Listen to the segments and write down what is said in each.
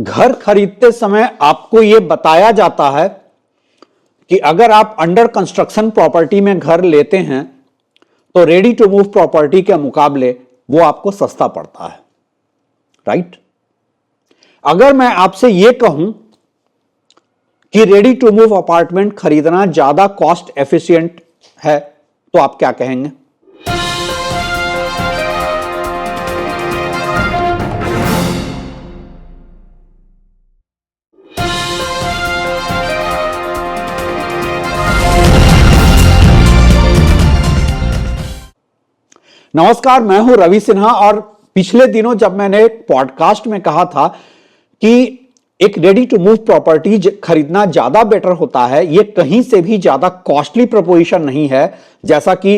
घर खरीदते समय आपको यह बताया जाता है कि अगर आप अंडर कंस्ट्रक्शन प्रॉपर्टी में घर लेते हैं तो रेडी टू मूव प्रॉपर्टी के मुकाबले वो आपको सस्ता पड़ता है, राइट? अगर मैं आपसे यह कहूं कि रेडी टू मूव अपार्टमेंट खरीदना ज्यादा कॉस्ट एफिशिएंट है तो आप क्या कहेंगे? नमस्कार, मैं हूं रवि सिन्हा और पिछले दिनों जब मैंने पॉडकास्ट में कहा था कि एक रेडी टू मूव प्रॉपर्टी खरीदना ज्यादा बेटर होता है, यह कहीं से भी ज्यादा कॉस्टली प्रपोजिशन नहीं है, जैसा कि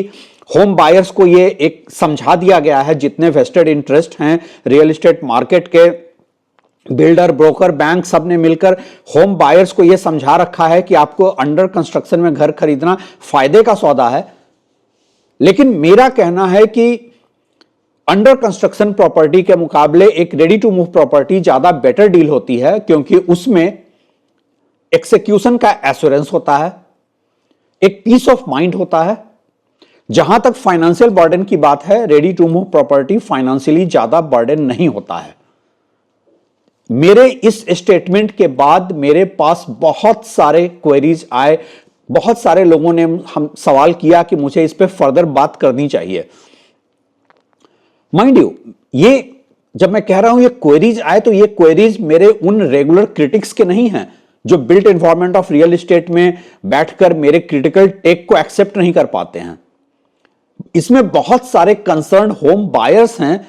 होम बायर्स को यह एक समझा दिया गया है। जितने वेस्टेड इंटरेस्ट हैं रियल एस्टेट मार्केट के, बिल्डर, ब्रोकर, बैंक, सब ने मिलकर होम बायर्स को यह समझा रखा है कि आपको अंडर कंस्ट्रक्शन में घर खरीदना फायदे का सौदा है। लेकिन मेरा कहना है कि अंडर कंस्ट्रक्शन प्रॉपर्टी के मुकाबले एक रेडी टू मूव प्रॉपर्टी ज्यादा बेटर डील होती है, क्योंकि उसमें एक्सिक्यूशन का एश्योरेंस होता है, एक पीस ऑफ माइंड होता है। जहां तक फाइनेंशियल बर्डन की बात है, ready to move property financially ज्यादा बर्डन नहीं होता है। मेरे इस स्टेटमेंट के बाद मेरे पास बहुत सारे क्वेरीज आए, बहुत सारे लोगों ने हम सवाल किया कि मुझे इस पे फर्दर बात करनी चाहिए। माइंड यू, ये जब मैं कह रहा हूं ये क्वेरीज आए तो ये क्वेरीज मेरे उन रेगुलर क्रिटिक्स के नहीं हैं जो built environment of real estate में बैठकर मेरे क्रिटिकल टेक को एक्सेप्ट नहीं कर पाते हैं। इसमें बहुत सारे कंसर्न होम बायर्स हैं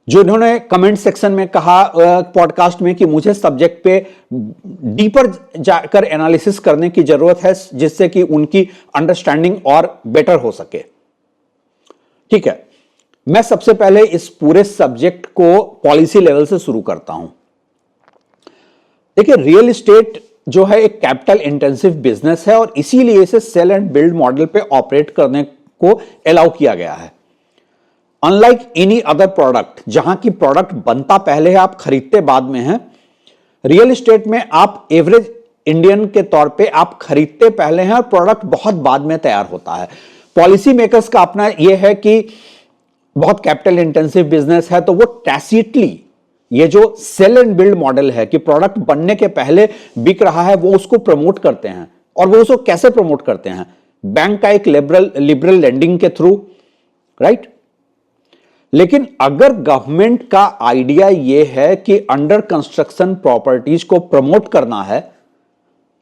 जो इन्होंने कमेंट सेक्शन में कहा पॉडकास्ट में कि मुझे सब्जेक्ट पे डीपर जाकर एनालिसिस करने की जरूरत है जिससे कि उनकी अंडरस्टैंडिंग और बेटर हो सके। ठीक है, मैं सबसे पहले इस पूरे सब्जेक्ट को पॉलिसी लेवल से शुरू करता हूं। देखिए, रियल एस्टेट जो है एक कैपिटल इंटेंसिव बिजनेस है और इसीलिए इसे सेल एंड बिल्ड मॉडल पे ऑपरेट करने को अलाउ किया गया है। अनलाइक एनी अदर प्रोडक्ट, जहां की प्रोडक्ट बनता पहले है, आप खरीदते बाद में हैं, रियल एस्टेट में आप एवरेज इंडियन के तौर पे आप खरीदते पहले हैं और प्रोडक्ट बहुत बाद में तैयार होता है। पॉलिसी मेकर्स का अपना यह है कि बहुत कैपिटल इंटेंसिव बिजनेस है तो वो टैसिटली ये जो सेल एंड बिल्ड मॉडल है कि प्रोडक्ट बनने के पहले बिक रहा है, वो उसको प्रमोट करते हैं। और वो उसको कैसे प्रमोट करते हैं? बैंक का एक लिबरल लेंडिंग के थ्रू, राइट? लेकिन अगर गवर्नमेंट का आइडिया यह है कि अंडर कंस्ट्रक्शन प्रॉपर्टीज को प्रमोट करना है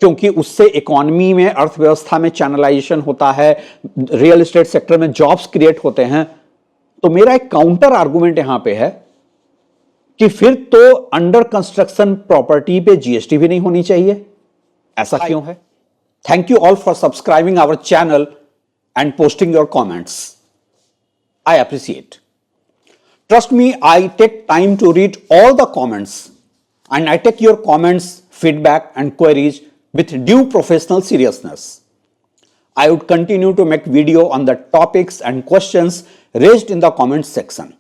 क्योंकि उससे इकोनॉमी में, अर्थव्यवस्था में चैनलाइजेशन होता है, रियल एस्टेट सेक्टर में जॉब्स क्रिएट होते हैं, तो मेरा एक काउंटर आर्गुमेंट यहां पे है कि फिर तो अंडर कंस्ट्रक्शन प्रॉपर्टी पे जीएसटी भी नहीं होनी चाहिए। ऐसा क्यों है? Thank you all for subscribing our channel and posting your comments. I appreciate. Trust me, I take time to read all the comments and I take your comments, feedback and queries with due professional seriousness. I would continue to make video on the topics and questions raised in the comments section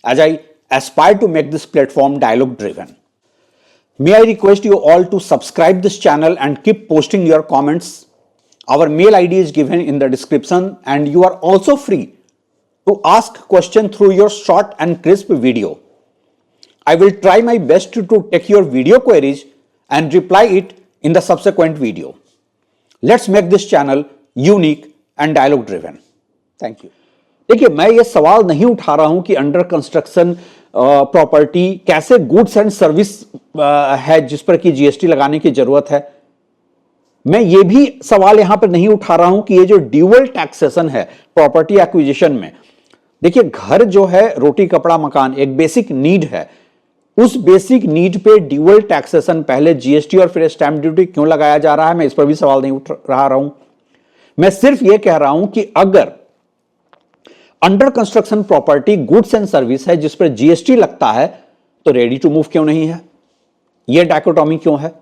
as I aspire to make this platform dialogue driven. May I request you all to subscribe this channel and keep posting your comments. Our mail ID is given in the description and you are also free to ask question through your short and crisp video. I will try my best to take your video queries and reply it in the subsequent video. Let's make this channel unique and dialogue driven. Thank you. देखिए, मैं ये सवाल नहीं उठा रहा हूं कि under construction property कैसे गुड्स एंड सर्विस है जिस पर कि जीएसटी लगाने की जरूरत है। मैं ये भी सवाल यहां पर नहीं उठा रहा हूं कि ये जो ड्यूअल टैक्सेशन है प्रॉपर्टी एक्विजिशन में, देखिए, घर जो है रोटी कपड़ा मकान एक बेसिक नीड है। उस बेसिक नीड पे ड्यूअल टैक्सेशन, पहले जीएसटी और फिर स्टैंप ड्यूटी क्यों लगाया जा रहा है, मैं इस पर भी सवाल नहीं उठ रहा हूं। मैं सिर्फ यह कह रहा हूं कि अगर under construction property goods and service है जिस पर जीएसटी लगता है तो रेडी टू मूव क्यों नहीं है? यह डायकोटॉमी क्यों है?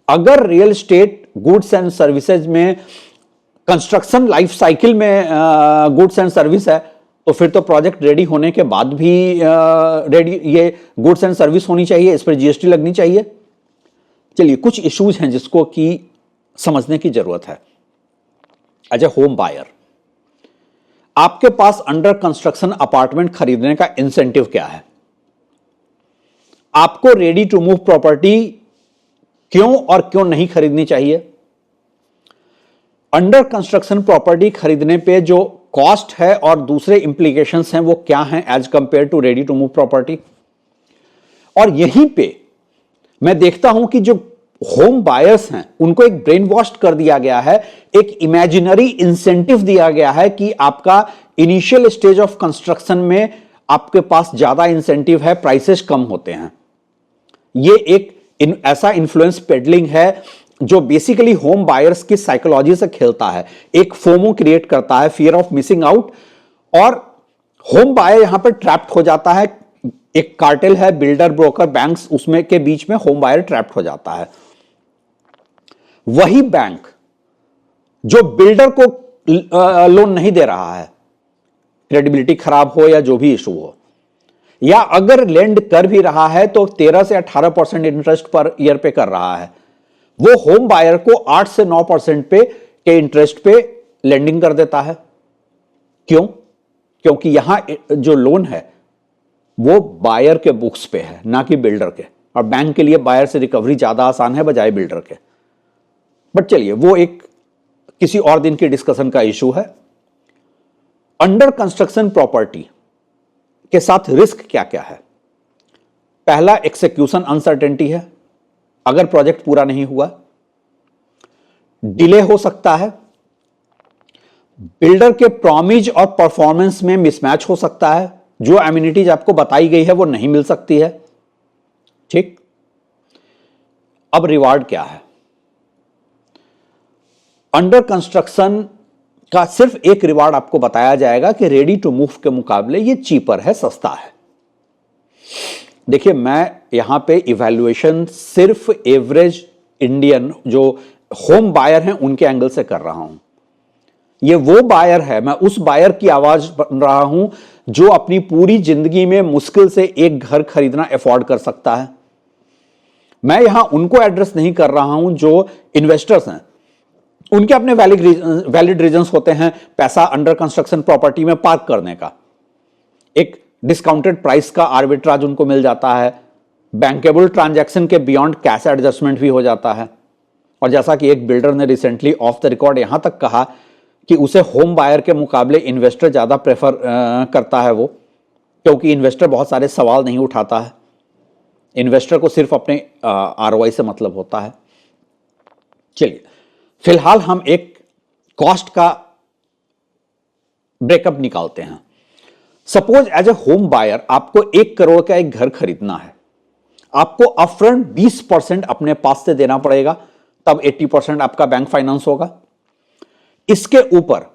अगर real estate goods and services में कंस्ट्रक्शन लाइफ साइकिल में गुड्स एंड सर्विस है तो फिर तो प्रोजेक्ट रेडी होने के बाद भी रेडी ये गुड्स एंड सर्विस होनी चाहिए, इस पर जीएसटी लगनी चाहिए। चलिए, कुछ इश्यूज हैं जिसको कि समझने की जरूरत है। एज ए होम बायर, आपके पास अंडर कंस्ट्रक्शन अपार्टमेंट खरीदने का इंसेंटिव क्या है? आपको रेडी टू मूव प्रॉपर्टी क्यों और क्यों नहीं खरीदनी चाहिए? अंडर कंस्ट्रक्शन प्रॉपर्टी खरीदने पे जो कॉस्ट है और दूसरे इंप्लीकेशंस हैं वो क्या हैं as compare to ready to move property? और यहीं पे मैं देखता हूं कि जो होम बायर्स हैं उनको एक ब्रेन वॉश कर दिया गया है, एक इमेजिनरी इंसेंटिव दिया गया है कि आपका इनिशियल स्टेज ऑफ कंस्ट्रक्शन में आपके पास ज्यादा इंसेंटिव है, प्राइसेस कम होते हैं। ये एक ऐसा इन्फ्लुएंस पेडलिंग है जो बेसिकली होम बायर्स की साइकोलॉजी से खेलता है, एक फोमो क्रिएट करता है, फियर ऑफ मिसिंग आउट, और होम बायर यहां पर ट्रैप्ड हो जाता है। एक कार्टेल है, बिल्डर, ब्रोकर, बैंक्स, उसमें के बीच में होम बायर ट्रैप्ड हो जाता है। वही बैंक जो बिल्डर को लोन नहीं दे रहा है, क्रेडिबिलिटी खराब हो या जो भी इशू हो, या अगर लेंड कर भी रहा है तो 13 से 18% इंटरेस्ट पर ईयर पे कर रहा है, वो होम बायर को 8 से 9% पे के इंटरेस्ट पे लेंडिंग कर देता है। क्यों? क्योंकि यहां जो लोन है वो बायर के बुक्स पे है, ना कि बिल्डर के, और बैंक के लिए बायर से रिकवरी ज्यादा आसान है बजाय बिल्डर के। बट चलिए, वो एक किसी और दिन की डिस्कशन का इशू है। अंडर कंस्ट्रक्शन प्रॉपर्टी के साथ रिस्क क्या क्या है? पहला, एक्सेक्यूशन अनसर्टेनिटी है। अगर प्रोजेक्ट पूरा नहीं हुआ, डिले हो सकता है, बिल्डर के प्रॉमिज और परफॉर्मेंस में मिसमैच हो सकता है, जो एमिनिटीज आपको बताई गई है वो नहीं मिल सकती है। ठीक, अब रिवार्ड क्या है? अंडर कंस्ट्रक्शन का सिर्फ एक रिवार्ड आपको बताया जाएगा कि रेडी टू मूव के मुकाबले ये चीपर है, सस्ता है। देखिए, मैं यहां पे इवैल्यूएशन सिर्फ एवरेज इंडियन जो होम बायर हैं उनके एंगल से कर रहा हूं। ये वो बायर है, मैं उस बायर की आवाज बन रहा हूं जो अपनी पूरी जिंदगी में मुश्किल से एक घर खरीदना अफोर्ड कर सकता है। मैं यहां उनको एड्रेस नहीं कर रहा हूं जो इन्वेस्टर्स हैं, उनके अपने वैलिड रीजंस होते हैं पैसा अंडर कंस्ट्रक्शन प्रॉपर्टी में पार्क करने का। एक डिस्काउंटेड प्राइस का आर्बिट्राज उनको मिल जाता है, बैंकेबल ट्रांजैक्शन के बियॉन्ड कैश एडजस्टमेंट भी हो जाता है। और जैसा कि एक बिल्डर ने रिसेंटली ऑफ द रिकॉर्ड यहां तक कहा कि उसे होम बायर के मुकाबले इन्वेस्टर ज्यादा प्रेफर करता है वो, क्योंकि इन्वेस्टर बहुत सारे सवाल नहीं उठाता है, इन्वेस्टर को सिर्फ अपने आरओआई से मतलब होता है। चलिए, फिलहाल हम एक कॉस्ट का ब्रेकअप निकालते हैं। Suppose as a home buyer आपको 1 करोड़ का एक घर खरीदना है, आपको अपफ्रंट 20% अपने पास से देना पड़ेगा, तब 80% आपका बैंक फाइनेंस होगा। इसके ऊपर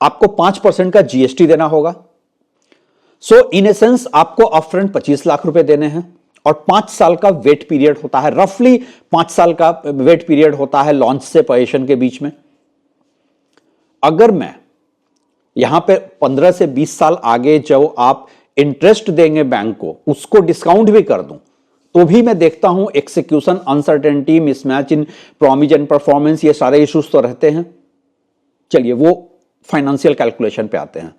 आपको 5% का जीएसटी देना होगा। सो इन एसेंस आपको अपफ्रंट 25 लाख रुपए देने हैं, और 5 साल का वेट पीरियड होता है, रफली 5 साल का वेट पीरियड होता है लॉन्च से पोजीशन के बीच में। अगर मैं यहां पे 15 से 20 साल आगे जो आप इंटरेस्ट देंगे बैंक को, उसको डिस्काउंट भी कर दूं, तो भी मैं देखता हूं execution uncertainty, mismatch in promise and performance, ये सारे इश्यूज तो रहते हैं। चलिए, वो फाइनेंशियल कैलकुलेशन पे आते हैं।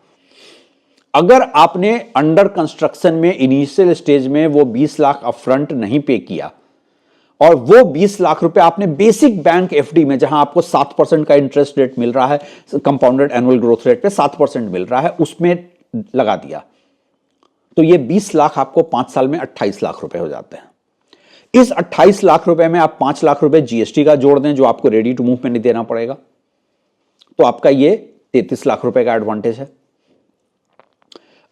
अगर आपने अंडर कंस्ट्रक्शन में इनिशियल स्टेज में वो 20 लाख अपफ्रंट नहीं पे किया, और वो 20 लाख रुपए आपने बेसिक बैंक एफडी में, जहां आपको 7% का इंटरेस्ट रेट मिल रहा है, कंपाउंडेड एनुअल ग्रोथ रेट पे 7% मिल रहा है, उसमें लगा दिया, तो ये 20 लाख आपको 5 साल में 28 लाख रुपए हो जाते हैं। इस 28 लाख रुपए में आप 5 लाख रुपए जीएसटी का जोड़ दें, जो आपको रेडी टू मूव में नहीं देना पड़ेगा, तो आपका ये 33 लाख रुपए का एडवांटेज है।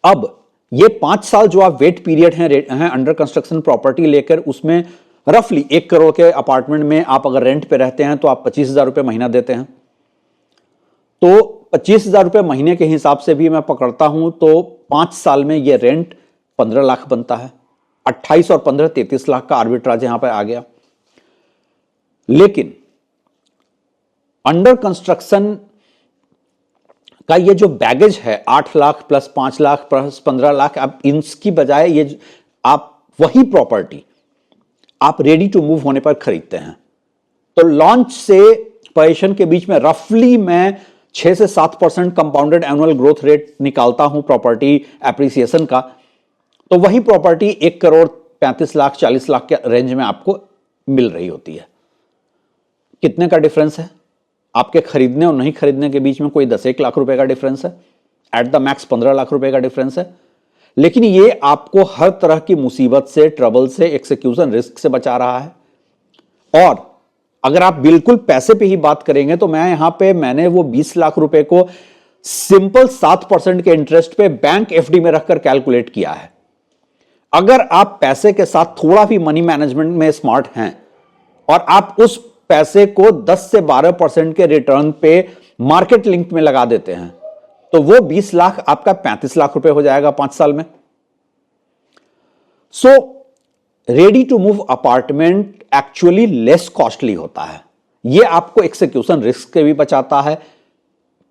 अब ये 5 साल जो आप वेट पीरियड हैं अंडर कंस्ट्रक्शन प्रॉपर्टी लेकर, उसमें रफली 1 करोड़ के अपार्टमेंट में आप अगर रेंट पे रहते हैं तो आप 25,000 रुपए महीना देते हैं। तो 25,000 रुपए महीने के हिसाब से भी मैं पकड़ता हूं तो 5 साल में ये रेंट 15 लाख बनता है। 28 और 15 33 लाख का आर्बिट्राज यहां पर आ गया। लेकिन अंडर कंस्ट्रक्शन का ये जो बैगेज है 8 लाख प्लस 5 लाख प्लस 15 लाख, अब इसकी बजाय ये आप वही प्रॉपर्टी आप रेडी टू मूव होने पर खरीदते हैं। तो लॉन्च से पोजीशन के बीच में रफली मैं 6 से 7% कंपाउंडेड एनुअल ग्रोथ रेट निकालता हूं प्रॉपर्टी एप्रिसिएशन का। तो वही प्रॉपर्टी 1 करोड़ 35 लाख 40 लाख के रेंज में आपको मिल रही होती है। कितने का डिफरेंस है? आपके खरीदने और नहीं खरीदने के बीच में कोई 10-1 लाख रुपए का डिफरेंस है, एट द मैक्स 15 लाख रुपए का डिफरेंस है। लेकिन ये आपको हर तरह की मुसीबत से, ट्रबल से, एक्सिक्यूशन रिस्क से बचा रहा है। और अगर आप बिल्कुल पैसे पे ही बात करेंगे तो मैंने वो 20 लाख रुपए को सिंपल 7% के इंटरेस्ट पे बैंक एफडी में रखकर कैलकुलेट किया है। अगर आप पैसे के साथ थोड़ा भी मनी मैनेजमेंट में स्मार्ट हैं और आप उस पैसे को 10 से 12% के रिटर्न पे मार्केट लिंक में लगा देते हैं तो वो 20 लाख आपका 35 लाख रुपए हो जाएगा 5 साल में। So ready to move apartment actually less costly होता है। ये आपको एक्सिक्यूशन रिस्क से भी बचाता है,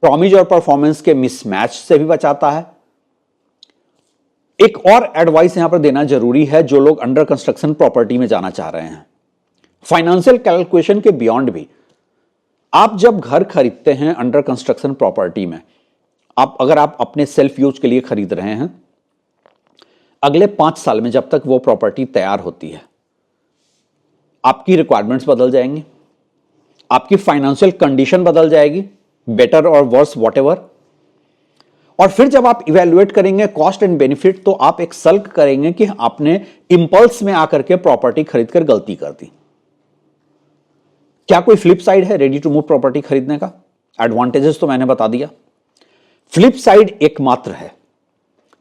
प्रॉमिस और परफॉर्मेंस के मिसमैच से भी बचाता है। एक और एडवाइस यहां पर देना जरूरी है जो लोग अंडर कंस्ट्रक्शन प्रॉपर्टी में जाना चाह रहे हैं, फाइनेंशियल कैलकुलेशन के बियॉन्ड भी। आप जब घर खरीदते हैं अंडर कंस्ट्रक्शन प्रॉपर्टी में, अगर आप अपने सेल्फ यूज के लिए खरीद रहे हैं, अगले 5 साल में जब तक वो प्रॉपर्टी तैयार होती है, आपकी रिक्वायरमेंट्स बदल जाएंगी, आपकी फाइनेंशियल कंडीशन बदल जाएगी, बेटर और वर्स वॉटएवर। और फिर जब आप इवैल्यूएट करेंगे कॉस्ट एंड बेनिफिट, तो आप एक सल्क करेंगे कि आपने इंपल्स में आकर के प्रॉपर्टी खरीदकर गलती कर दी। क्या कोई फ्लिप साइड है रेडी टू मूव प्रॉपर्टी खरीदने का? एडवांटेजेस तो मैंने बता दिया। फ्लिप साइड एकमात्र है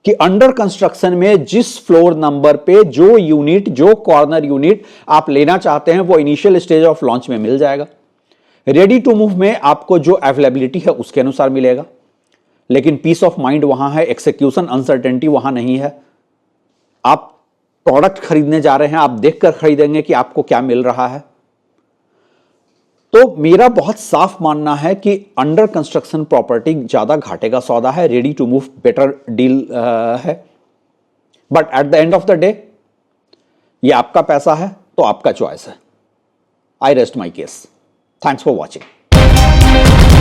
कि अंडर कंस्ट्रक्शन में जिस फ्लोर नंबर पे जो यूनिट, जो कॉर्नर यूनिट आप लेना चाहते हैं वो इनिशियल स्टेज ऑफ लॉन्च में मिल जाएगा। रेडी टू मूव में आपको जो अवेलेबिलिटी है उसके अनुसार मिलेगा, लेकिन पीस ऑफ माइंड वहां है, एक्सिक्यूशन अनसर्टेनिटी वहां नहीं है। आप प्रोडक्ट खरीदने जा रहे हैं, आप देखकर खरीदेंगे कि आपको क्या मिल रहा है। तो मेरा बहुत साफ मानना है कि अंडर कंस्ट्रक्शन प्रॉपर्टी ज्यादा घाटे का सौदा है, ready to move better deal है। But at the end of the day ये आपका पैसा है तो आपका चॉइस है। I rest my case. Thanks for watching.